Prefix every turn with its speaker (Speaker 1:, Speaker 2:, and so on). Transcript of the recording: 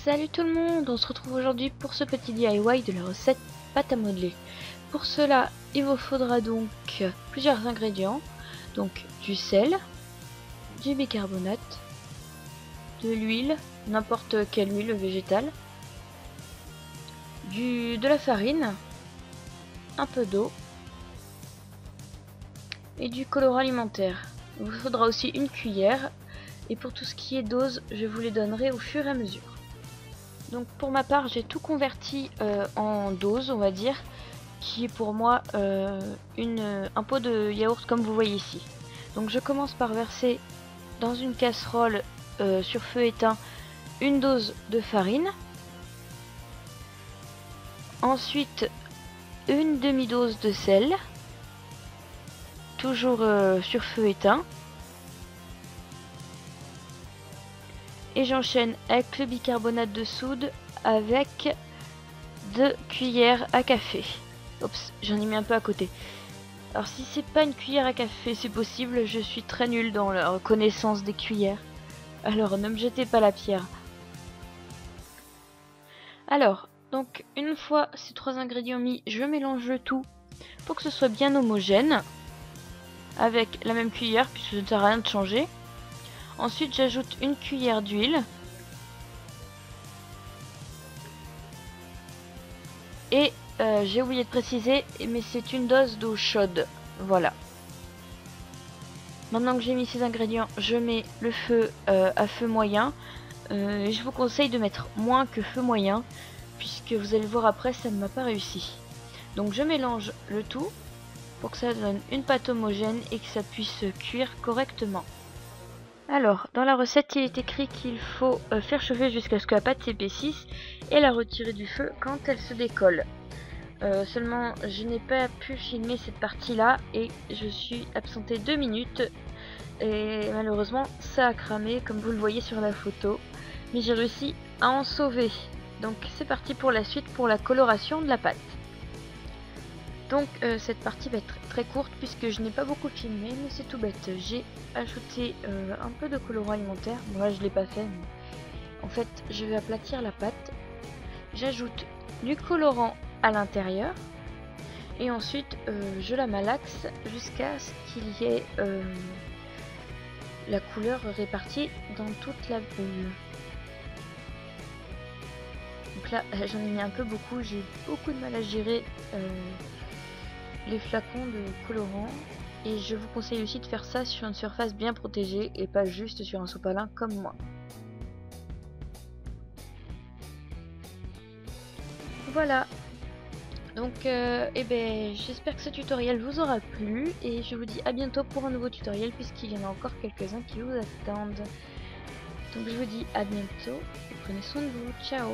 Speaker 1: Salut tout le monde, on se retrouve aujourd'hui pour ce petit DIY de la recette pâte à modeler. Pour cela, il vous faudra donc plusieurs ingrédients, donc du sel, du bicarbonate, de l'huile, n'importe quelle huile végétale, de la farine, un peu d'eau et du colorant alimentaire. Il vous faudra aussi une cuillère et pour tout ce qui est dose, je vous les donnerai au fur et à mesure. Donc pour ma part, j'ai tout converti en dose, on va dire, qui est pour moi un pot de yaourt comme vous voyez ici. Donc je commence par verser dans une casserole sur feu éteint une dose de farine. Ensuite une demi-dose de sel, toujours sur feu éteint. Et j'enchaîne avec le bicarbonate de soude avec 2 cuillères à café. Oups, j'en ai mis un peu à côté. Alors si c'est pas une cuillère à café, c'est possible, je suis très nulle dans la connaissance des cuillères. Alors ne me jetez pas la pierre. Alors, donc une fois ces 3 ingrédients mis, je mélange le tout pour que ce soit bien homogène. Avec la même cuillère, puisque ça ne sert à rien de changer. Ensuite j'ajoute une cuillère d'huile. Et j'ai oublié de préciser, mais c'est une dose d'eau chaude. Voilà. Maintenant que j'ai mis ces ingrédients, je mets le feu à feu moyen. Je vous conseille de mettre moins que feu moyen, puisque vous allez voir après, ça ne m'a pas réussi. Donc je mélange le tout pour que ça donne une pâte homogène et que ça puisse cuire correctement. Alors, dans la recette, il est écrit qu'il faut faire chauffer jusqu'à ce que la pâte s'épaississe et la retirer du feu quand elle se décolle. Seulement, je n'ai pas pu filmer cette partie-là et je suis absentée 2 minutes. Et malheureusement, ça a cramé comme vous le voyez sur la photo. Mais j'ai réussi à en sauver. Donc c'est parti pour la suite pour la coloration de la pâte. Donc cette partie va être très courte puisque je n'ai pas beaucoup filmé, mais c'est tout bête. J'ai ajouté un peu de colorant alimentaire. Bon là je l'ai pas fait, mais en fait je vais aplatir la pâte. J'ajoute du colorant à l'intérieur et ensuite je la malaxe jusqu'à ce qu'il y ait la couleur répartie dans toute la bulle. Donc là j'en ai mis un peu beaucoup, j'ai eu beaucoup de mal à gérer les flacons de colorant et je vous conseille aussi de faire ça sur une surface bien protégée et pas juste sur un sopalin comme moi. Voilà, donc j'espère que ce tutoriel vous aura plu et je vous dis à bientôt pour un nouveau tutoriel puisqu'il y en a encore quelques-uns qui vous attendent. Donc je vous dis à bientôt et prenez soin de vous, ciao.